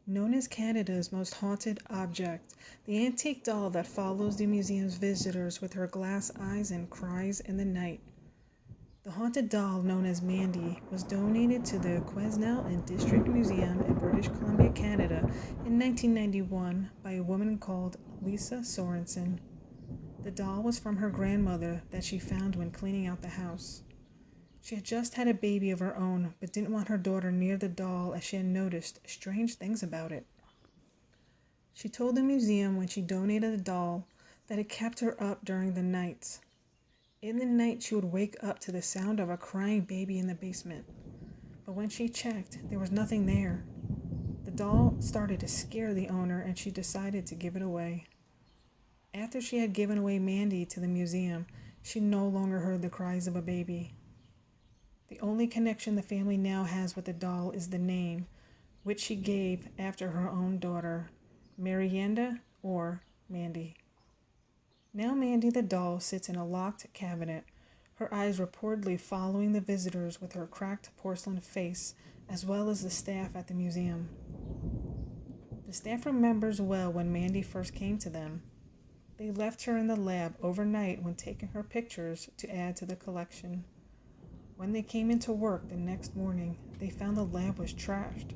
Known as Canada's most haunted object, the antique doll that follows the museum's visitors with her glass eyes and cries in the night. The haunted doll, known as Mandy, was donated to the Quesnel and District Museum in British Columbia, Canada in 1991 by a woman called Lisa Sorensen. The doll was from her grandmother that she found when cleaning out the house. She had just had a baby of her own, but didn't want her daughter near the doll as she had noticed strange things about it. She told the museum when she donated the doll that it kept her up during the nights. In the night, she would wake up to the sound of a crying baby in the basement. But when she checked, there was nothing there. The doll started to scare the owner and she decided to give it away. After she had given away Mandy to the museum, she no longer heard the cries of a baby. The only connection the family now has with the doll is the name, which she gave after her own daughter, Marienda or Mandy. Now Mandy the doll sits in a locked cabinet, her eyes reportedly following the visitors with her cracked porcelain face, as well as the staff at the museum. The staff remembers well when Mandy first came to them. They left her in the lab overnight when taking her pictures to add to the collection. When they came into work the next morning, they found the lab was trashed,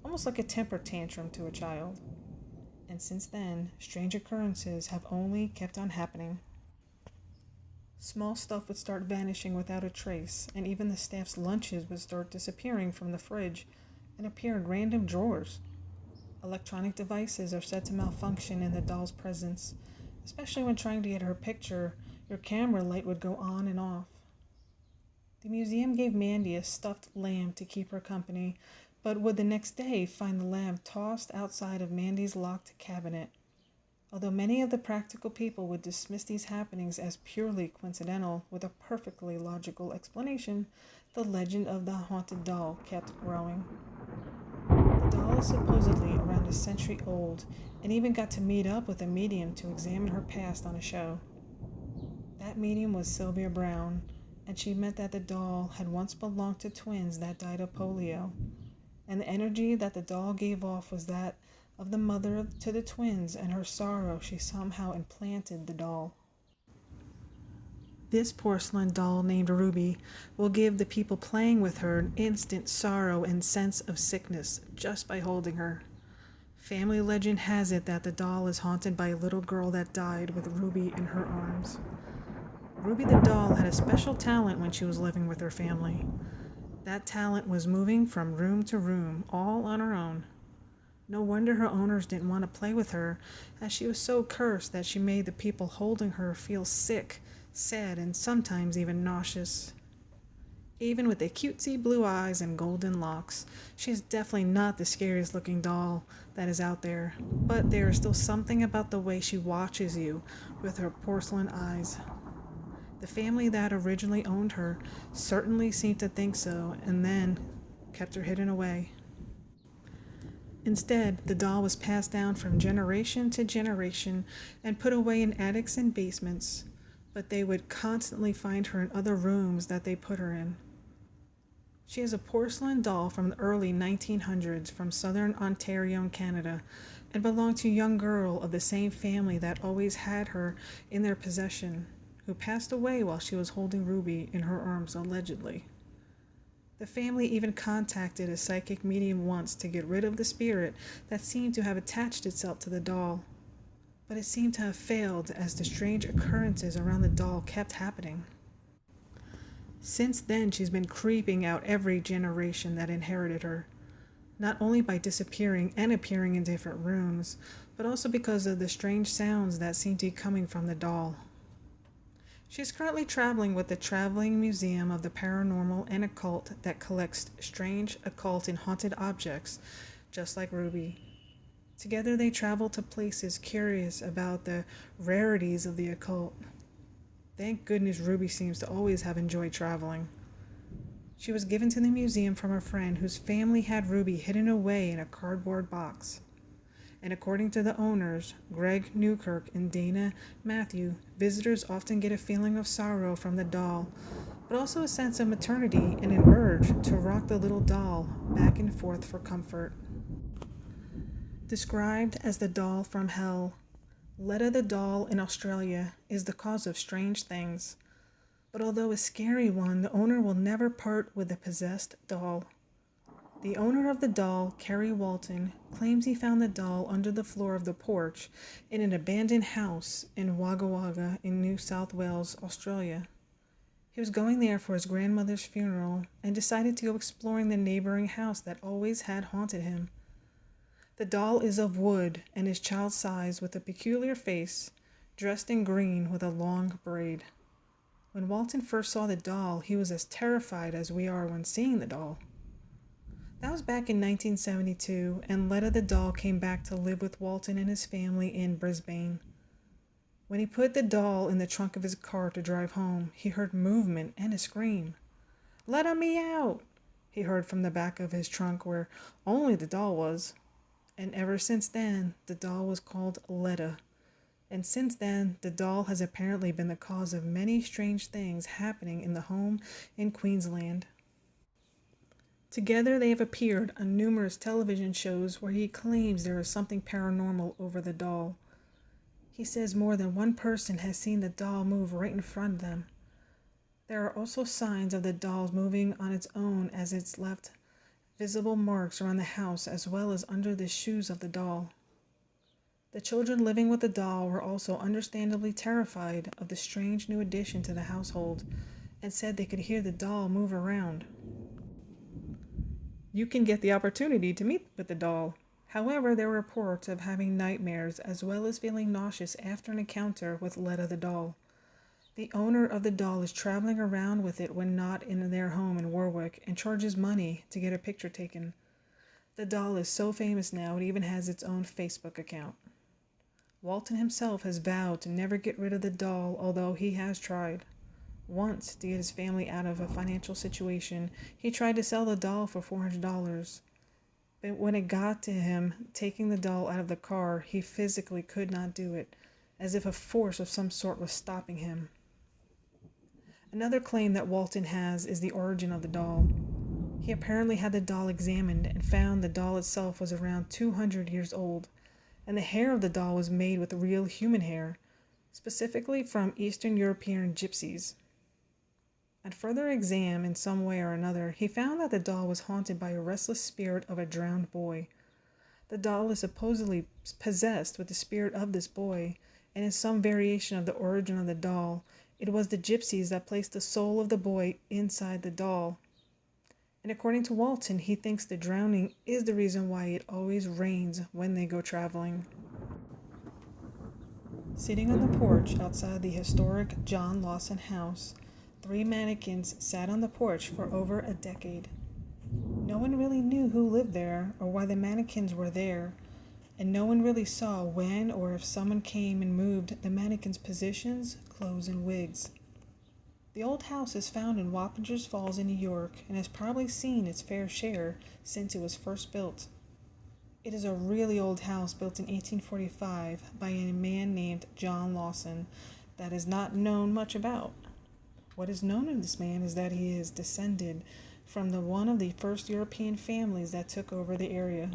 almost like a temper tantrum to a child. And since then, strange occurrences have only kept on happening. Small stuff would start vanishing without a trace, and even the staff's lunches would start disappearing from the fridge and appear in random drawers. Electronic devices are said to malfunction in the doll's presence, especially when trying to get her picture. Your camera light would go on and off. The museum gave Mandy a stuffed lamb to keep her company, but would the next day find the lamb tossed outside of Mandy's locked cabinet. Although many of the practical people would dismiss these happenings as purely coincidental with a perfectly logical explanation, the legend of the haunted doll kept growing. The doll is supposedly around a century old and even got to meet up with a medium to examine her past on a show. That medium was Sylvia Brown, and she meant that the doll had once belonged to twins that died of polio, and the energy that the doll gave off was that of the mother to the twins, and her sorrow she somehow implanted the doll. This porcelain doll named Ruby will give the people playing with her an instant sorrow and sense of sickness just by holding her. Family legend has it that the doll is haunted by a little girl that died with Ruby in her arms. Ruby the doll had a special talent when she was living with her family. That talent was moving from room to room, all on her own. No wonder her owners didn't want to play with her, as she was so cursed that she made the people holding her feel sick, sad, and sometimes even nauseous. Even with the cutesy blue eyes and golden locks, she is definitely not the scariest looking doll that is out there, but there is still something about the way she watches you with her porcelain eyes. The family that originally owned her certainly seemed to think so, and then kept her hidden away. Instead, the doll was passed down from generation to generation and put away in attics and basements, but they would constantly find her in other rooms that they put her in. She is a porcelain doll from the early 1900s from southern Ontario, Canada, and belonged to a young girl of the same family that always had her in their possession, who passed away while she was holding Ruby in her arms allegedly. The family even contacted a psychic medium once to get rid of the spirit that seemed to have attached itself to the doll, but it seemed to have failed as the strange occurrences around the doll kept happening. Since then, she's been creeping out every generation that inherited her, not only by disappearing and appearing in different rooms, but also because of the strange sounds that seem to be coming from the doll. She is currently traveling with the Traveling Museum of the Paranormal and Occult that collects strange, occult, and haunted objects, just like Ruby. Together they travel to places curious about the rarities of the occult. Thank goodness Ruby seems to always have enjoyed traveling. She was given to the museum from a friend whose family had Ruby hidden away in a cardboard box. And according to the owners, Greg Newkirk and Dana Matthew, visitors often get a feeling of sorrow from the doll, but also a sense of maternity and an urge to rock the little doll back and forth for comfort. Described as the doll from hell, Letta the doll in Australia is the cause of strange things. But although a scary one, the owner will never part with the possessed doll. The owner of the doll, Kerry Walton, claims he found the doll under the floor of the porch in an abandoned house in Wagga Wagga in New South Wales, Australia. He was going there for his grandmother's funeral and decided to go exploring the neighboring house that always had haunted him. The doll is of wood and is child-sized with a peculiar face, dressed in green with a long braid. When Walton first saw the doll, he was as terrified as we are when seeing the doll. That was back in 1972, and Letta the doll came back to live with Walton and his family in Brisbane. When he put the doll in the trunk of his car to drive home, he heard movement and a scream. "Let me out!" he heard from the back of his trunk where only the doll was. And ever since then, the doll was called Letta. And since then, the doll has apparently been the cause of many strange things happening in the home in Queensland. Together, they have appeared on numerous television shows where he claims there is something paranormal over the doll. He says more than one person has seen the doll move right in front of them. There are also signs of the doll moving on its own as it's left visible marks around the house as well as under the shoes of the doll. The children living with the doll were also understandably terrified of the strange new addition to the household and said they could hear the doll move around. You can get the opportunity to meet with the doll. However, there were reports of having nightmares as well as feeling nauseous after an encounter with Letta the doll. The owner of the doll is traveling around with it when not in their home in Warwick and charges money to get a picture taken. The doll is so famous now it even has its own Facebook account. Walton himself has vowed to never get rid of the doll, although he has tried. Once, to get his family out of a financial situation, he tried to sell the doll for $400. But when it got to him taking the doll out of the car, he physically could not do it, as if a force of some sort was stopping him. Another claim that Walton has is the origin of the doll. He apparently had the doll examined and found the doll itself was around 200 years old, and the hair of the doll was made with real human hair, specifically from Eastern European gypsies. At further exam, in some way or another, he found that the doll was haunted by a restless spirit of a drowned boy. The doll is supposedly possessed with the spirit of this boy, and in some variation of the origin of the doll, it was the gypsies that placed the soul of the boy inside the doll. And according to Walton, he thinks the drowning is the reason why it always rains when they go traveling. Sitting on the porch outside the historic John Lawson house, 3 mannequins sat on the porch for over a decade. No one really knew who lived there or why the mannequins were there, and no one really saw when or if someone came and moved the mannequins' positions, clothes, and wigs. The old house is found in Wappingers Falls in New York and has probably seen its fair share since it was first built. It is a really old house built in 1845 by a man named John Lawson that is not known much about. What is known of this man is that he is descended from one of the first European families that took over the area.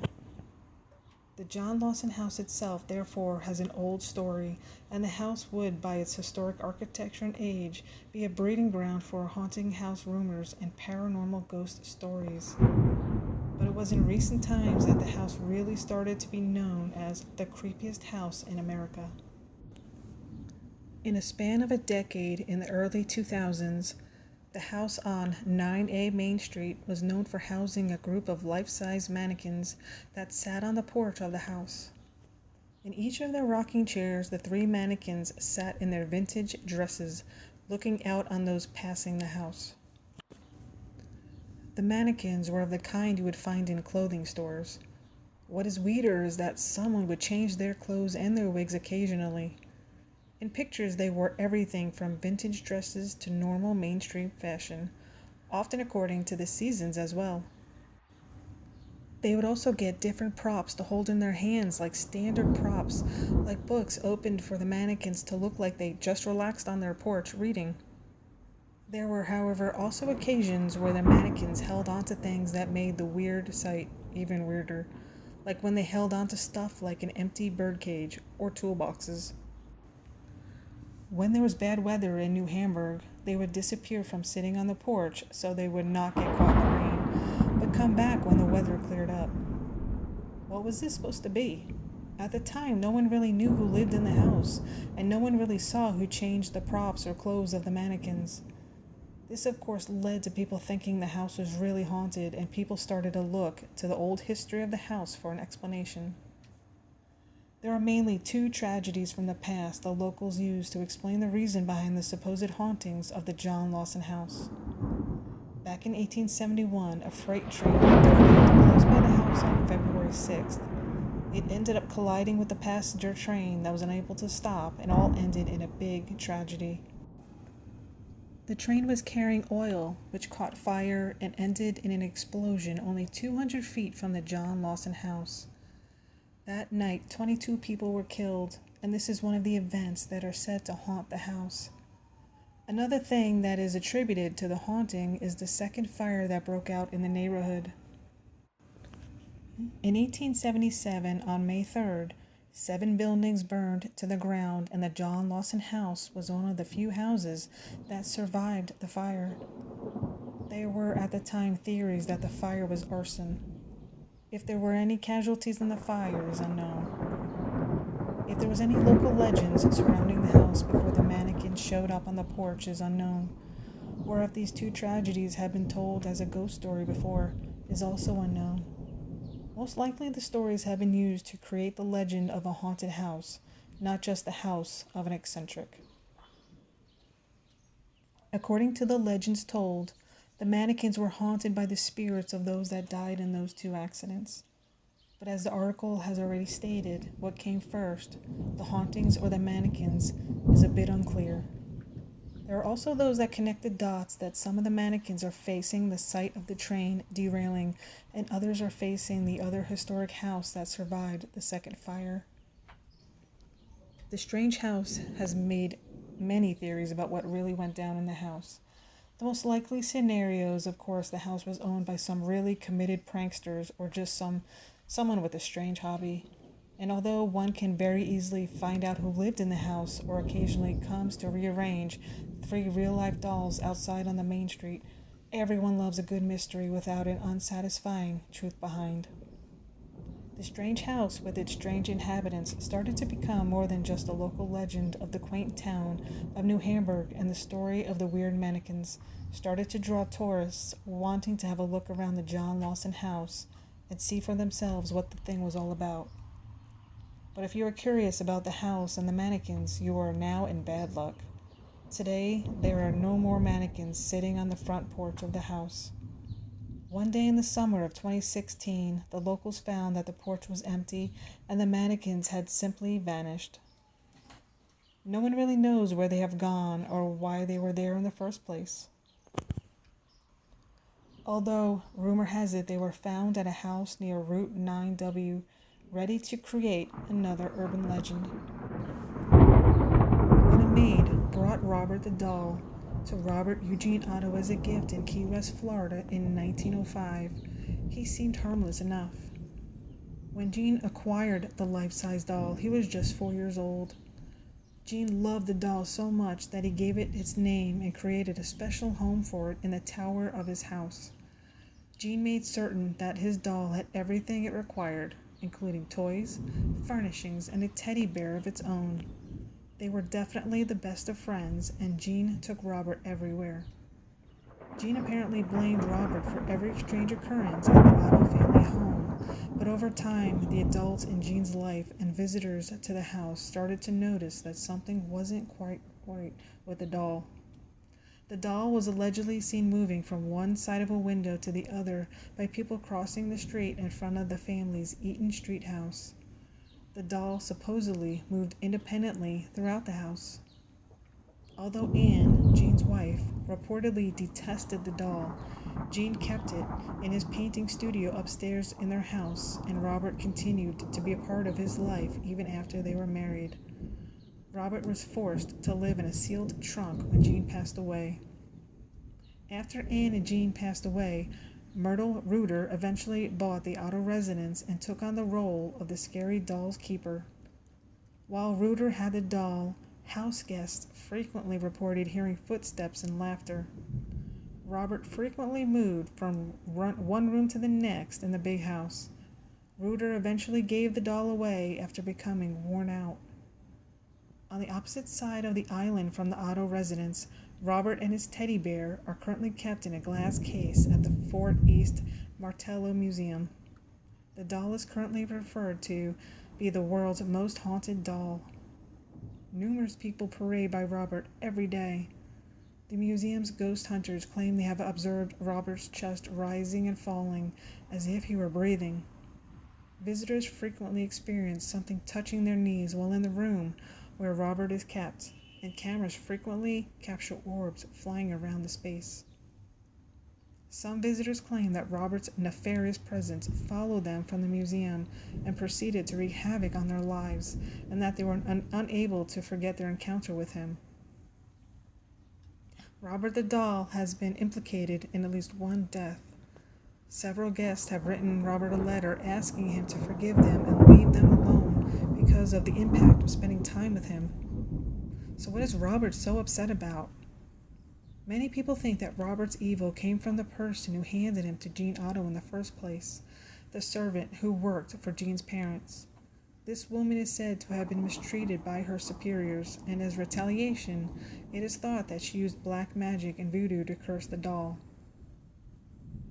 The John Lawson house itself, therefore, has an old story, and the house would, by its historic architecture and age, be a breeding ground for haunting house rumors and paranormal ghost stories. But it was in recent times that the house really started to be known as the creepiest house in America. In a span of a decade in the early 2000s, the house on 9A Main Street was known for housing a group of life-size mannequins that sat on the porch of the house. In each of their rocking chairs, the 3 mannequins sat in their vintage dresses, looking out on those passing the house. The mannequins were of the kind you would find in clothing stores. What is weirder is that someone would change their clothes and their wigs occasionally. In pictures, they wore everything from vintage dresses to normal mainstream fashion, often according to the seasons as well. They would also get different props to hold in their hands, like standard props, like books opened for the mannequins to look like they just relaxed on their porch reading. There were, however, also occasions where the mannequins held onto things that made the weird sight even weirder, like when they held onto stuff like an empty birdcage or toolboxes. When there was bad weather in New Hamburg, they would disappear from sitting on the porch so they would not get caught in the rain, but come back when the weather cleared up. What was this supposed to be? At the time, no one really knew who lived in the house, and no one really saw who changed the props or clothes of the mannequins. This, of course, led to people thinking the house was really haunted, and people started to look to the old history of the house for an explanation. There are mainly two tragedies from the past the locals use to explain the reason behind the supposed hauntings of the John Lawson house. Back in 1871, a freight train derailed close by the house on February 6th. It ended up colliding with the passenger train that was unable to stop, and all ended in a big tragedy. The train was carrying oil, which caught fire and ended in an explosion only 200 feet from the John Lawson house. That night, 22 people were killed, and this is one of the events that are said to haunt the house. Another thing that is attributed to the haunting is the second fire that broke out in the neighborhood. In 1877, on May 3rd, 7 buildings burned to the ground, and the John Lawson house was one of the few houses that survived the fire. There were at the time theories that the fire was arson. If there were any casualties in the fire is unknown. If there was any local legends surrounding the house before the mannequin showed up on the porch is unknown. Or if these two tragedies had been told as a ghost story before is also unknown. Most likely the stories have been used to create the legend of a haunted house, not just the house of an eccentric. According to the legends told, the mannequins were haunted by the spirits of those that died in those two accidents. But as the article has already stated, what came first, the hauntings or the mannequins, is a bit unclear. There are also those that connect the dots that some of the mannequins are facing the site of the train derailing, and others are facing the other historic house that survived the second fire. The strange house has made many theories about what really went down in the house. The most likely scenario is, of course, the house was owned by some really committed pranksters or just someone with a strange hobby. And although one can very easily find out who lived in the house or occasionally comes to rearrange 3 real-life dolls outside on the main street, everyone loves a good mystery without an unsatisfying truth behind. The strange house with its strange inhabitants started to become more than just a local legend of the quaint town of New Hamburg, and the story of the weird mannequins started to draw tourists wanting to have a look around the John Lawson house and see for themselves what the thing was all about. But if you are curious about the house and the mannequins, you are now in bad luck. Today, there are no more mannequins sitting on the front porch of the house. One day in the summer of 2016, the locals found that the porch was empty and the mannequins had simply vanished. No one really knows where they have gone or why they were there in the first place. Although, rumor has it they were found at a house near Route 9W, ready to create another urban legend. When a maid brought Robert the doll to Robert Eugene Otto as a gift in Key West, Florida in 1905, he seemed harmless enough. When Gene acquired the life-size doll, he was just 4 years old. Gene loved the doll so much that he gave it its name and created a special home for it in the tower of his house. Gene made certain that his doll had everything it required, including toys, furnishings, and a teddy bear of its own. They were definitely the best of friends, and Gene took Robert everywhere. Gene apparently blamed Robert for every strange occurrence at the Otto family home, but over time, the adults in Gene's life and visitors to the house started to notice that something wasn't quite right with the doll. The doll was allegedly seen moving from one side of a window to the other by people crossing the street in front of the family's Eaton Street house. The doll supposedly moved independently throughout the house. Although Anne, Gene's wife, reportedly detested the doll, Gene kept it in his painting studio upstairs in their house, and Robert continued to be a part of his life even after they were married. Robert was forced to live in a sealed trunk when Gene passed away. After Anne and Gene passed away, Myrtle Reuter eventually bought the Otto residence and took on the role of the scary doll's keeper. While Reuter had the doll, house guests frequently reported hearing footsteps and laughter. Robert frequently moved from one room to the next in the big house. Reuter eventually gave the doll away after becoming worn out. On the opposite side of the island from the Otto residence, Robert and his teddy bear are currently kept in a glass case at the Fort East Martello Museum. The doll is currently referred to be the world's most haunted doll. Numerous people parade by Robert every day. The museum's ghost hunters claim they have observed Robert's chest rising and falling as if he were breathing. Visitors frequently experience something touching their knees while in the room where Robert is kept, and cameras frequently capture orbs flying around the space. Some visitors claim that Robert's nefarious presence followed them from the museum and proceeded to wreak havoc on their lives, and that they were unable to forget their encounter with him. Robert the doll has been implicated in at least one death. Several guests have written Robert a letter asking him to forgive them and leave them alone because of the impact of spending time with him. So what is Robert so upset about? Many people think that Robert's evil came from the person who handed him to Jean Otto in the first place, the servant who worked for Jean's parents. This woman is said to have been mistreated by her superiors, and as retaliation, it is thought that she used black magic and voodoo to curse the doll.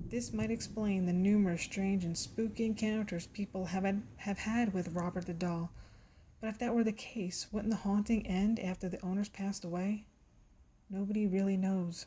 This might explain the numerous strange and spooky encounters people have had with Robert the doll. But if that were the case, wouldn't the haunting end after the owners passed away? Nobody really knows.